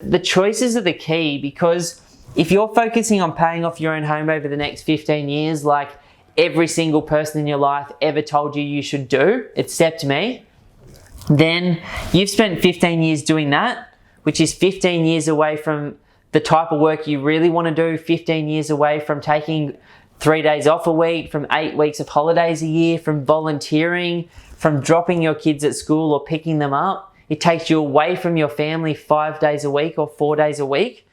The choices are the key, because if you're focusing on paying off your own home over the next 15 years, like every single person in your life ever told you you should do, except me, then you've spent 15 years doing that, which is 15 years away from the type of work you really want to do, 15 years away from taking 3 days off a week, from 8 weeks of holidays a year, from volunteering, from dropping your kids at school or picking them up. It takes you away from your family 5 days a week or 4 days a week.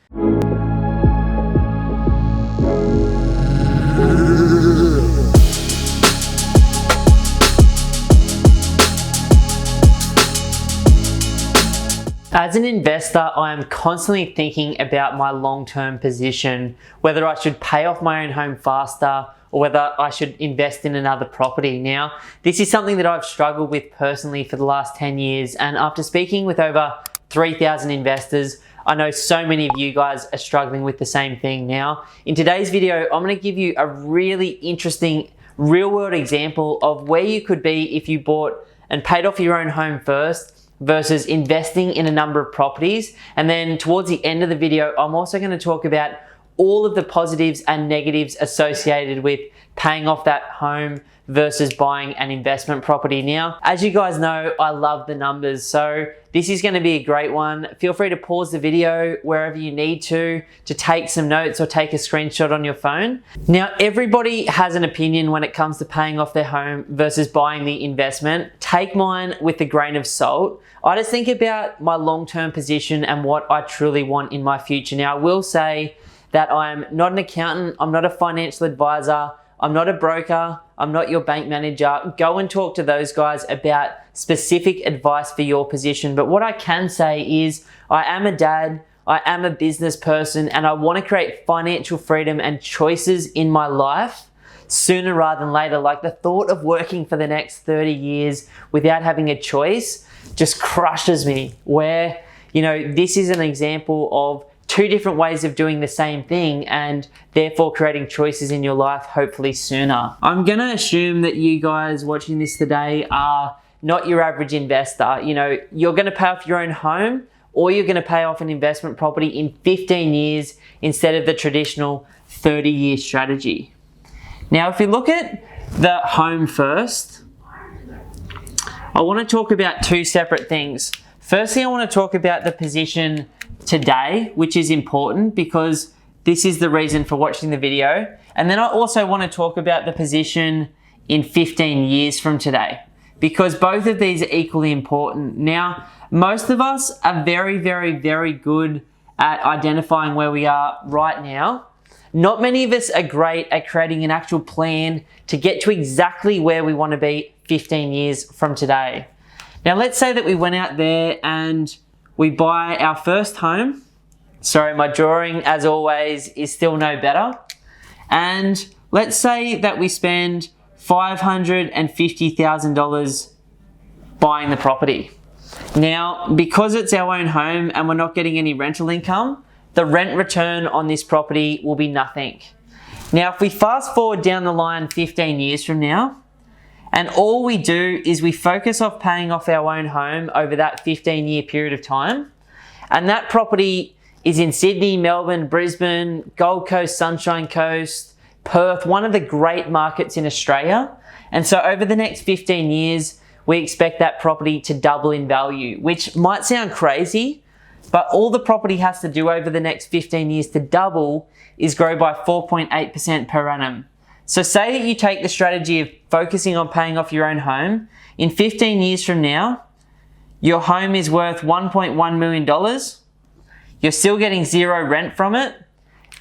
As an investor, I am constantly thinking about my long-term position, whether I should pay off my own home faster or whether I should invest in another property. Now, this is something that I've struggled with personally for the last 10 years, and after speaking with over 3,000 investors, I know so many of you guys are struggling with the same thing. Now, in today's video, I'm going to give you a really interesting real-world example of where you could be if you bought and paid off your own home first versus investing in a number of properties. And then towards the end of the video, I'm also going to talk about all of the positives and negatives associated with paying off that home versus buying an investment property. Now, as you guys know, I love the numbers, so this is going to be a great one. Feel free to pause the video wherever you need to take some notes or take a screenshot on your phone. Now, everybody has an opinion when it comes to paying off their home versus buying the investment. Take mine with a grain of salt. I just think about my long-term position and what I truly want in my future. Now, I will say that I'm not an accountant, I'm not a financial advisor, I'm not a broker, I'm not your bank manager. Go and talk to those guys about specific advice for your position. But what I can say is I am a dad, I am a business person, and I want to create financial freedom and choices in my life sooner rather than later. Like, the thought of working for the next 30 years without having a choice just crushes me. Where, you know, this is an example of two different ways of doing the same thing and therefore creating choices in your life hopefully sooner. I'm gonna assume that you guys watching this today are not your average investor. You know, you're gonna pay off your own home or you're gonna pay off an investment property in 15 years instead of the traditional 30-year strategy. Now, if you look at the home first, I wanna talk about two separate things. Firstly, I wanna talk about the position today, which is important because this is the reason for watching the video. And then I also want to talk about the position in 15 years from today, because both of these are equally important. Now, most of us are very, very, very good at identifying where we are right now. Not many of us are great at creating an actual plan to get to exactly where we want to be 15 years from today. Now, let's say that we went out there and we buy our first home. Sorry, my drawing, as always, is still no better. And let's say that we spend $550,000 buying the property. Now, because it's our own home and we're not getting any rental income, the rent return on this property will be nothing. Now, if we fast forward down the line 15 years from now, and all we do is we focus on paying off our own home over that 15-year period of time. And that property is in Sydney, Melbourne, Brisbane, Gold Coast, Sunshine Coast, Perth, one of the great markets in Australia. And so over the next 15 years, we expect that property to double in value, which might sound crazy, but all the property has to do over the next 15 years to double is grow by 4.8% per annum. So say that you take the strategy of focusing on paying off your own home. In 15 years from now, your home is worth $1.1 million. You're still getting zero rent from it,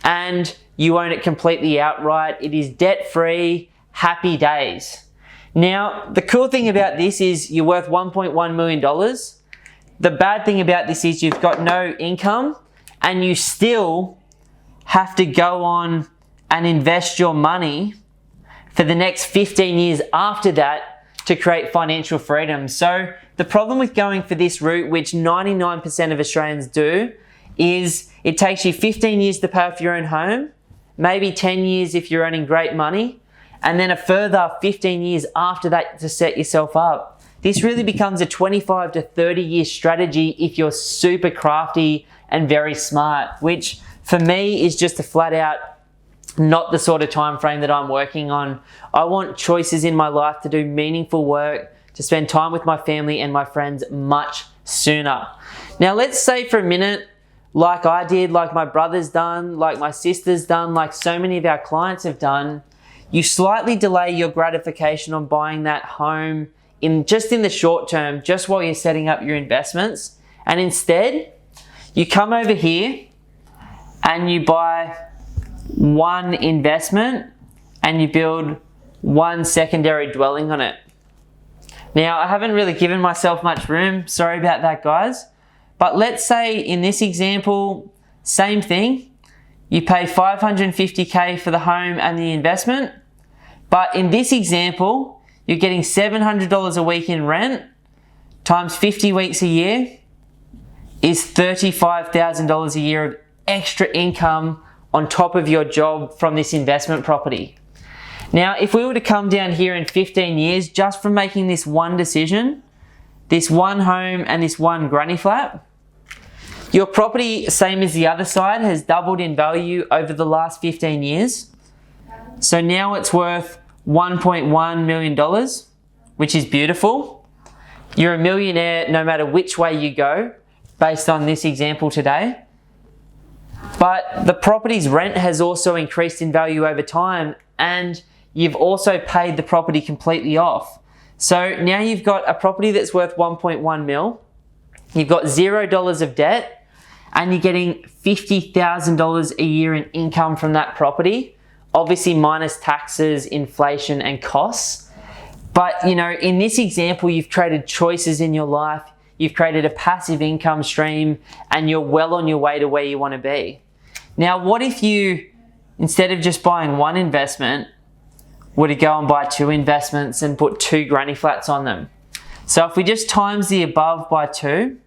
and you own it completely outright. It is debt-free, happy days. Now, the cool thing about this is you're worth $1.1 million. The bad thing about this is you've got no income, and you still have to go on and invest your money for the next 15 years after that to create financial freedom. So the problem with going for this route, which 99% of Australians do, is it takes you 15 years to pay off your own home, maybe 10 years if you're earning great money, and then a further 15 years after that to set yourself up. This really becomes a 25 to 30 year strategy if you're super crafty and very smart, which for me is just a flat out not the sort of time frame that I'm working on. I want choices in my life to do meaningful work, to spend time with my family and my friends much sooner. Now, let's say for a minute, like I did, like my brother's done, like my sister's done, like so many of our clients have done, you slightly delay your gratification on buying that home in the short term, just while you're setting up your investments. And instead, you come over here and you buy one investment and you build one secondary dwelling on it. Now, I haven't really given myself much room. Sorry about that, guys. But let's say in this example, same thing. You pay $550K for the home and the investment. But in this example, you're getting $700 a week in rent times 50 weeks a year is $35,000 a year of extra income on top of your job from this investment property. Now, if we were to come down here in 15 years, just from making this one decision, this one home and this one granny flat, your property, same as the other side, has doubled in value over the last 15 years. So now it's worth $1.1 million, which is beautiful. You're a millionaire no matter which way you go, based on this example today. But the property's rent has also increased in value over time, and you've also paid the property completely off. So now you've got a property that's worth 1.1 mil, you've got $0 of debt, and you're getting $50,000 a year in income from that property, obviously minus taxes, inflation, and costs. But you know, in this example, you've created choices in your life, you've created a passive income stream, and you're well on your way to where you want to be. Now, what if you, instead of just buying one investment, were to go and buy two investments and put two granny flats on them? So if we just times the above by 2,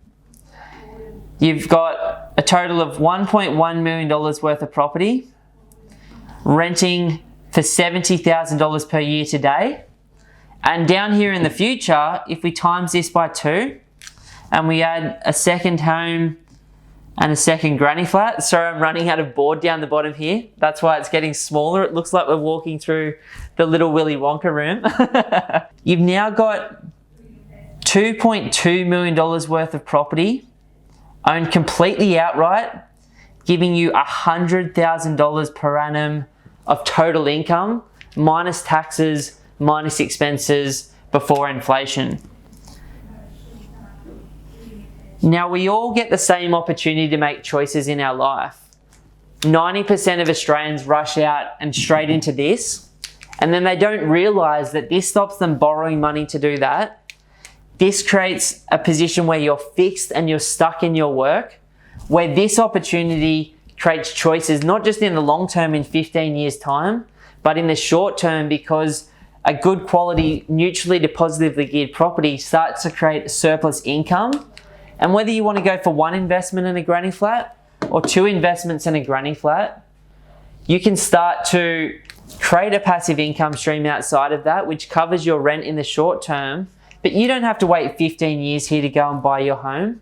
you've got a total of $1.1 million worth of property, renting for $70,000 per year today. And down here in the future, if we times this by 2 and we add a second home and a second granny flat. Sorry, I'm running out of board down the bottom here. That's why it's getting smaller. It looks like we're walking through the little Willy Wonka room. You've now got $2.2 million worth of property owned completely outright, giving you $100,000 per annum of total income, minus taxes, minus expenses, before inflation. Now, we all get the same opportunity to make choices in our life. 90% of Australians rush out and straight into this, and then they don't realize that this stops them borrowing money to do that. This creates a position where you're fixed and you're stuck in your work, where this opportunity creates choices, not just in the long term in 15 years time, but in the short term, because a good quality, neutrally to positively geared property starts to create surplus income. And whether you want to go for one investment in a granny flat or two investments in a granny flat, you can start to create a passive income stream outside of that, which covers your rent in the short term. But you don't have to wait 15 years here to go and buy your home,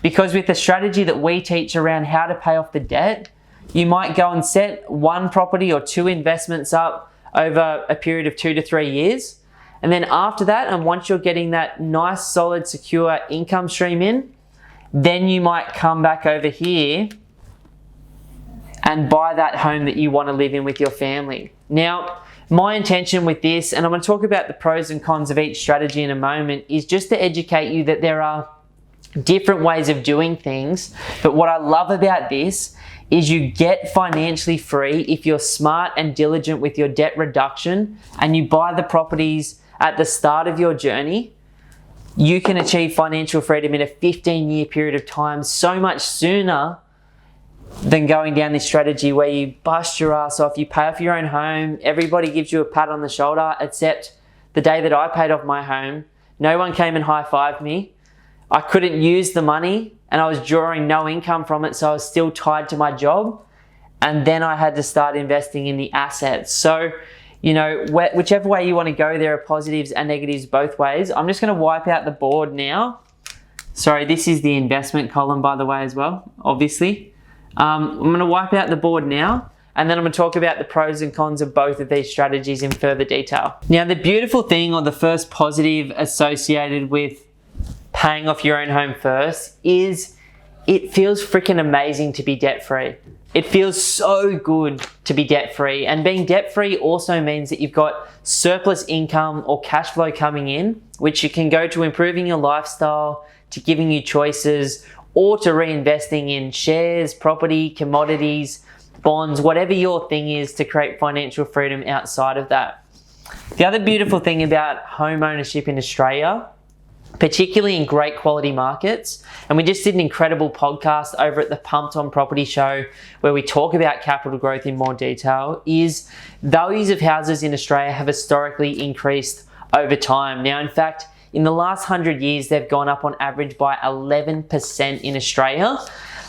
because with the strategy that we teach around how to pay off the debt, you might go and set one property or two investments up over a period of 2 to 3 years. And then after that, and once you're getting that nice, solid, secure income stream in, then you might come back over here and buy that home that you want to live in with your family. Now, my intention with this, and I'm going to talk about the pros and cons of each strategy in a moment, is just to educate you that there are different ways of doing things. But what I love about this is you get financially free if you're smart and diligent with your debt reduction and you buy the properties at the start of your journey. You can achieve financial freedom in a 15-year period of time, so much sooner than going down this strategy where you bust your ass off, you pay off your own home, everybody gives you a pat on the shoulder, except the day that I paid off my home, no one came and high-fived me. I couldn't use the money and I was drawing no income from it, so I was still tied to my job. And then I had to start investing in the assets. So, you know, whichever way you want to go, there are positives and negatives both ways. I'm just going to wipe out the board now Sorry, this is the investment column, by the way, as well, obviously. I'm going to wipe out the board now, and then I'm going to talk about the pros and cons of both of these strategies in further detail. Now, the beautiful thing, or the first positive associated with paying off your own home first, is it feels freaking amazing to be debt-free. It feels so good to be debt-free, and being debt-free also means that you've got surplus income or cash flow coming in, which you can go to improving your lifestyle, to giving you choices, or to reinvesting in shares, property, commodities, bonds, whatever your thing is to create financial freedom outside of that. The other beautiful thing about home ownership in Australia, particularly in great quality markets, and we just did an incredible podcast over at the Pumped On Property Show where we talk about capital growth in more detail, is values of houses in Australia have historically increased over time. Now, in fact, in the last 100 years, they've gone up on average by 11% in Australia.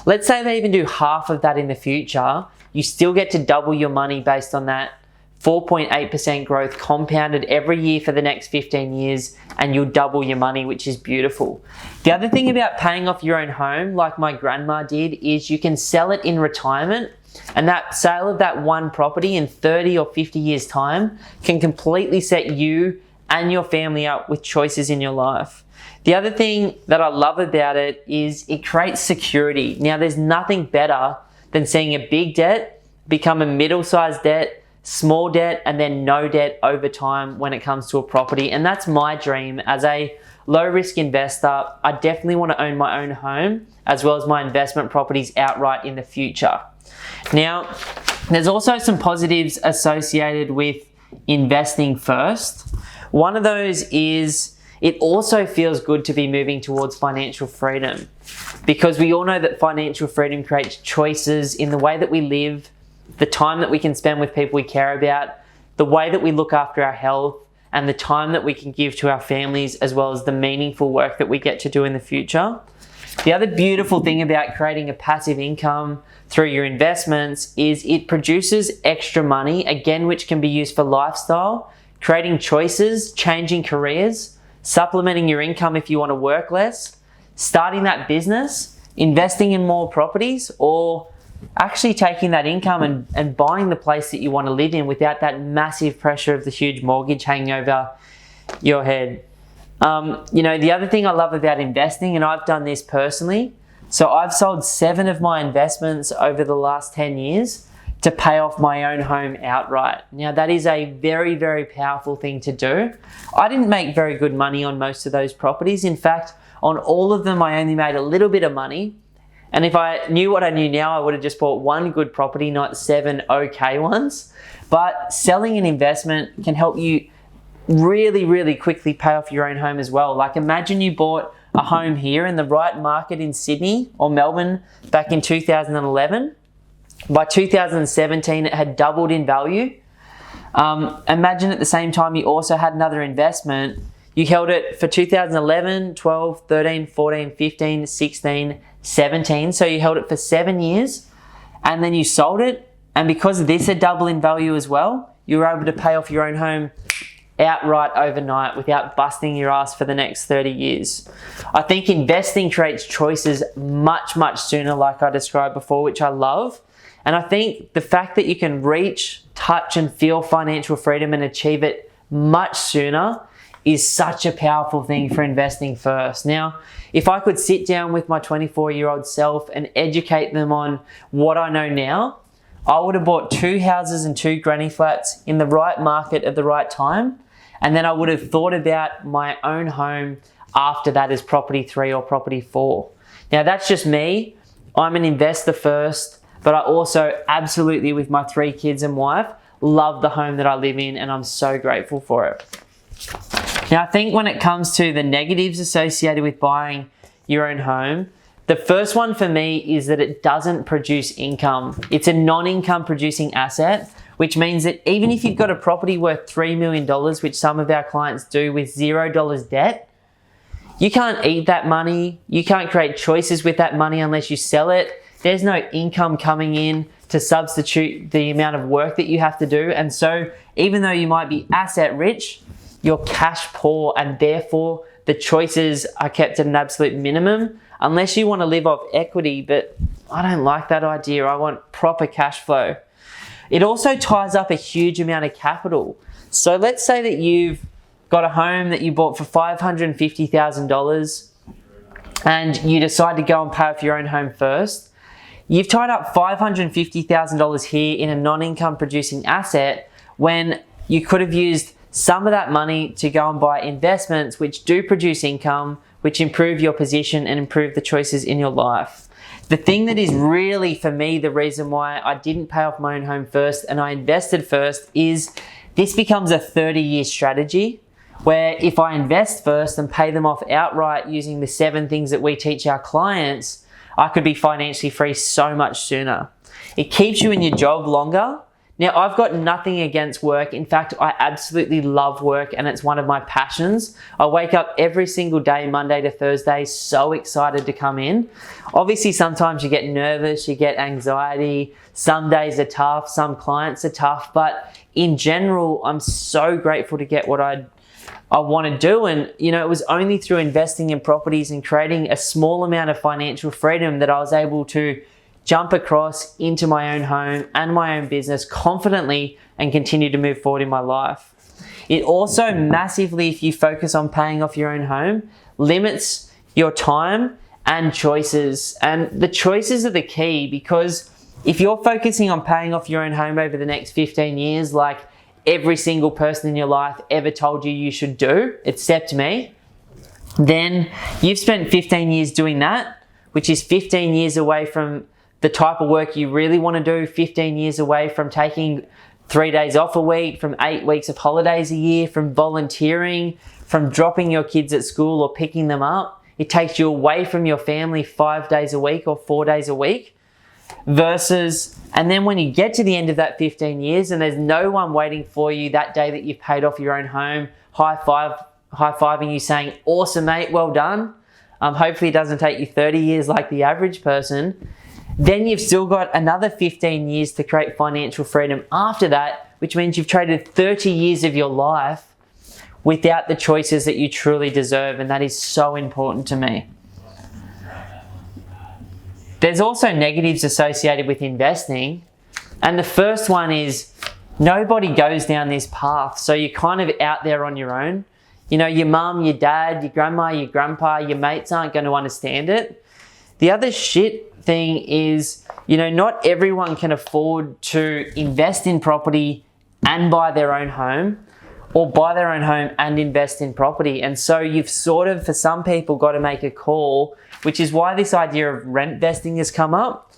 Let's say they even do half of that in the future. You still get to double your money based on that 4.8% growth compounded every year for the next 15 years, and you'll double your money, which is beautiful. The other thing about paying off your own home, like my grandma did, is you can sell it in retirement, and that sale of that one property in 30 or 50 years' time can completely set you and your family up with choices in your life. The other thing that I love about it is it creates security. Now, there's nothing better than seeing a big debt become a middle-sized debt, small debt, and then no debt over time when it comes to a property. And that's my dream. As a low-risk investor, I definitely want to own my own home as well as my investment properties outright in the future. Now, there's also some positives associated with investing first. One of those is it also feels good to be moving towards financial freedom, because we all know that financial freedom creates choices in the way that we live, the time that we can spend with people we care about, the way that we look after our health, and the time that we can give to our families, as well as the meaningful work that we get to do in the future. The other beautiful thing about creating a passive income through your investments is it produces extra money, again, which can be used for lifestyle, creating choices, changing careers, supplementing your income if you want to work less, starting that business, investing in more properties, or actually taking that income and buying the place that you want to live in without that massive pressure of the huge mortgage hanging over your head. The other thing I love about investing, and I've done this personally, so I've sold 7 of my investments over the last 10 years to pay off my own home outright. Now, that is a very, very powerful thing to do. I didn't make very good money on most of those properties. In fact, on all of them, I only made a little bit of money. And if I knew what I knew now, I would have just bought one good property, not 7 okay ones. But selling an investment can help you really, really quickly pay off your own home as well. Like, imagine you bought a home here in the right market in Sydney or Melbourne back in 2011. By 2017, it had doubled in value. Imagine at the same time you also had another investment. You held it for 2011, 12, 13, 14, 15, 16, 17. So you held it for 7 years, and then you sold it. And because this had doubled in value as well, you were able to pay off your own home outright overnight without busting your ass for the next 30 years. I think investing creates choices much, much sooner, like I described before, which I love. And I think the fact that you can reach, touch, and feel financial freedom and achieve it much sooner is such a powerful thing for investing first. Now, if I could sit down with my 24-year-old self and educate them on what I know now, I would have bought 2 houses and 2 granny flats in the right market at the right time. And then I would have thought about my own home after that as property 3 or property 4. Now, that's just me. I'm an investor first, but I also absolutely, with my 3 kids and wife, love the home that I live in, and I'm so grateful for it. Now, I think when it comes to the negatives associated with buying your own home, the first one for me is that it doesn't produce income. It's a non-income producing asset, which means that even if you've got a property worth $3 million, which some of our clients do with $0 debt, you can't eat that money. You can't create choices with that money unless you sell it. There's no income coming in to substitute the amount of work that you have to do. And so even though you might be asset rich, you're cash poor, and therefore the choices are kept at an absolute minimum, unless you want to live off equity, but I don't like that idea. I want proper cash flow. It also ties up a huge amount of capital. So let's say that you've got a home that you bought for $550,000 and you decide to go and pay off your own home first. You've tied up $550,000 here in a non-income producing asset when you could have used some of that money to go and buy investments which do produce income, which improve your position and improve the choices in your life. The thing that is really, for me, the reason why I didn't pay off my own home first and I invested first is this becomes a 30-year strategy where if I invest first and pay them off outright using the 7 things that we teach our clients, I could be financially free so much sooner. It keeps you in your job longer. Now, I've got nothing against work. In fact, I absolutely love work and it's one of my passions. I wake up every single day, Monday to Thursday, so excited to come in. Obviously, sometimes you get nervous, you get anxiety. Some days are tough, some clients are tough, but in general, I'm so grateful to get what I want to do. And, it was only through investing in properties and creating a small amount of financial freedom that I was able to jump across into my own home and my own business confidently and continue to move forward in my life. It also massively, if you focus on paying off your own home, limits your time and choices. And the choices are the key, because if you're focusing on paying off your own home over the next 15 years, like every single person in your life ever told you should do, except me, then you've spent 15 years doing that, which is 15 years away from the type of work you really want to do, 15 years away from taking 3 days off a week, from 8 weeks of holidays a year, from volunteering, from dropping your kids at school or picking them up. It takes you away from your family 5 days a week or 4 days a week. And then when you get to the end of that 15 years and there's no one waiting for you that day that you've paid off your own home, high-fiving you saying, awesome mate, well done. Hopefully it doesn't take you 30 years like the average person. Then you've still got another 15 years to create financial freedom after that, which means you've traded 30 years of your life without the choices that you truly deserve, and that is so important to me. There's also negatives associated with investing, and the first one is nobody goes down this path, so you're kind of out there on your own. Your mum, your dad, your grandma, your grandpa, your mates aren't going to understand it. The other shit thing is, not everyone can afford to invest in property and buy their own home, or buy their own home and invest in property. And so you've sort of, for some people, got to make a call, which is why this idea of rent vesting has come up.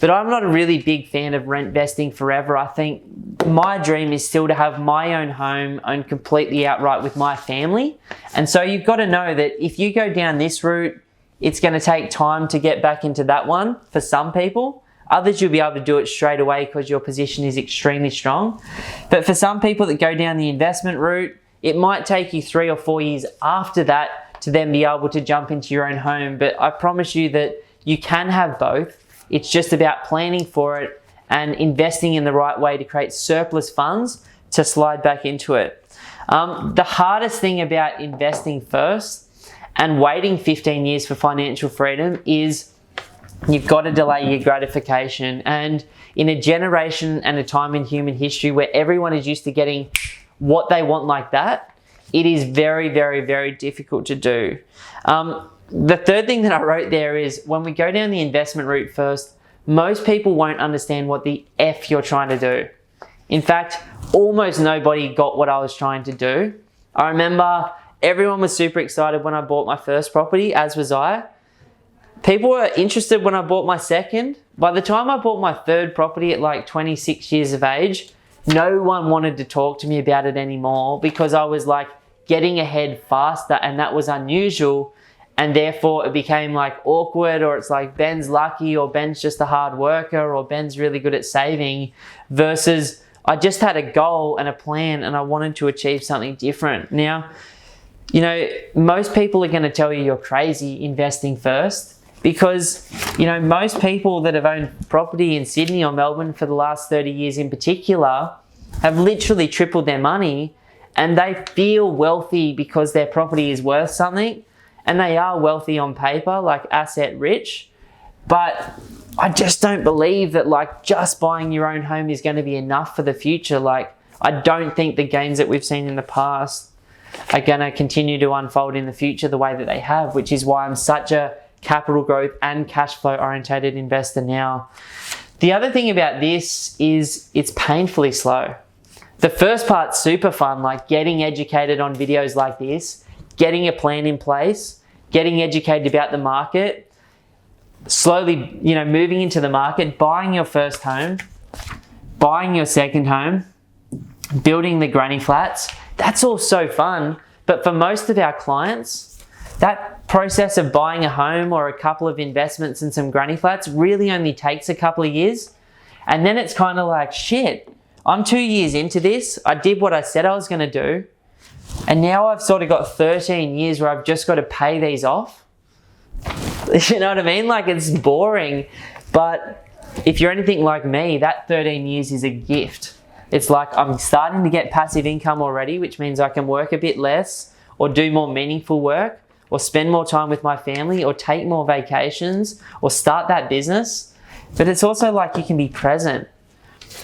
But I'm not a really big fan of rent vesting forever. I think my dream is still to have my own home owned completely outright with my family. And so you've got to know that if you go down this route, it's going to take time to get back into that one for some people. Others, you'll be able to do it straight away because your position is extremely strong. But for some people that go down the investment route, it might take you 3 or 4 years after that to then be able to jump into your own home. But I promise you that you can have both. It's just about planning for it and investing in the right way to create surplus funds to slide back into it. The hardest thing about investing first and waiting 15 years for financial freedom is you've got to delay your gratification. And in a generation and a time in human history where everyone is used to getting what they want like that, it is very, very, very difficult to do. The third thing that I wrote there is when we go down the investment route first, most people won't understand what the F you're trying to do. In fact, almost nobody got what I was trying to do. I remember everyone was super excited when I bought my first property, as was I. People were interested when I bought my second. By the time I bought my third property at like 26 years of age, no one wanted to talk to me about it anymore because I was like getting ahead faster, and that was unusual. And therefore it became like awkward, or it's like Ben's lucky, or Ben's just a hard worker, or Ben's really good at saving, versus I just had a goal and a plan and I wanted to achieve something different. Now, most people are going to tell you you're crazy investing first because, most people that have owned property in Sydney or Melbourne for the last 30 years in particular have literally tripled their money. and they feel wealthy because their property is worth something, and they are wealthy on paper, like asset rich. But I just don't believe that like just buying your own home is going to be enough for the future. Like, I don't think the gains that we've seen in the past are going to continue to unfold in the future the way that they have, which is why I'm such a capital growth and cash flow orientated investor now. The other thing about this is it's painfully slow. The first part's super fun, like getting educated on videos like this, getting a plan in place, getting educated about the market, slowly, moving into the market, buying your first home, buying your second home, building the granny flats. That's all so fun. But for most of our clients, that process of buying a home or a couple of investments and some granny flats really only takes a couple of years. And then it's kind of like, shit, I'm 2 years into this. I did what I said I was going to do. And now I've sort of got 13 years where I've just got to pay these off. You know what I mean? Like, it's boring. But if you're anything like me, that 13 years is a gift. It's like I'm starting to get passive income already, which means I can work a bit less or do more meaningful work or spend more time with my family or take more vacations or start that business. But it's also like you can be present.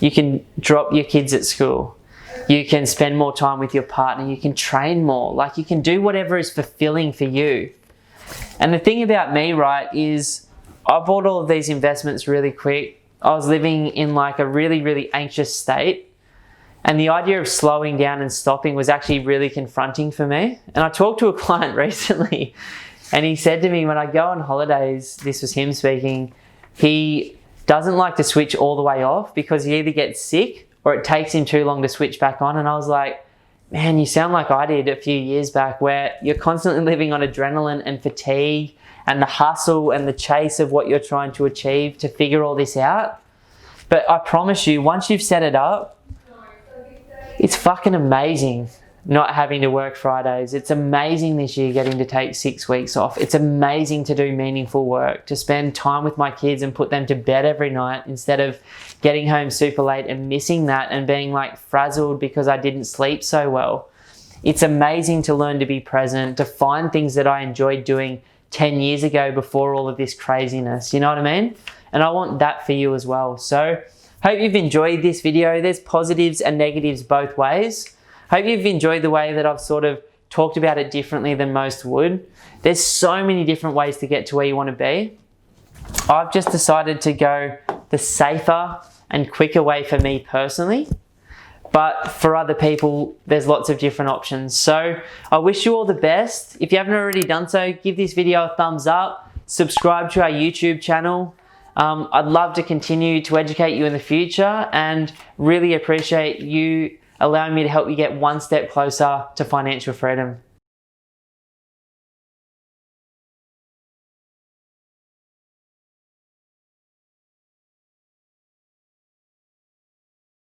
You can drop your kids at school. You can spend more time with your partner. You can train more. Like, you can do whatever is fulfilling for you. And the thing about me, right, is I bought all of these investments really quick. I was living in like a really, really anxious state. And the idea of slowing down and stopping was actually really confronting for me. And I talked to a client recently, and he said to me, when I go on holidays, this was him speaking, he doesn't like to switch all the way off because he either gets sick or it takes him too long to switch back on. And I was like, man, you sound like I did a few years back, where you're constantly living on adrenaline and fatigue and the hustle and the chase of what you're trying to achieve to figure all this out. But I promise you, once you've set it up, it's fucking amazing not having to work Fridays. It's amazing this year getting to take 6 weeks off. It's amazing to do meaningful work, to spend time with my kids and put them to bed every night instead of getting home super late and missing that and being like frazzled because I didn't sleep so well. It's amazing to learn to be present, to find things that I enjoyed doing 10 years ago before all of this craziness. You know what I mean? And I want that for you as well. So hope you've enjoyed this video. There's positives and negatives both ways. Hope you've enjoyed the way that I've sort of talked about it differently than most would. There's so many different ways to get to where you want to be. I've just decided to go the safer and quicker way for me personally. But for other people, there's lots of different options. So I wish you all the best. If you haven't already done so, give this video a thumbs up. Subscribe to our YouTube channel. I'd love to continue to educate you in the future and really appreciate you allowing me to help you get one step closer to financial freedom.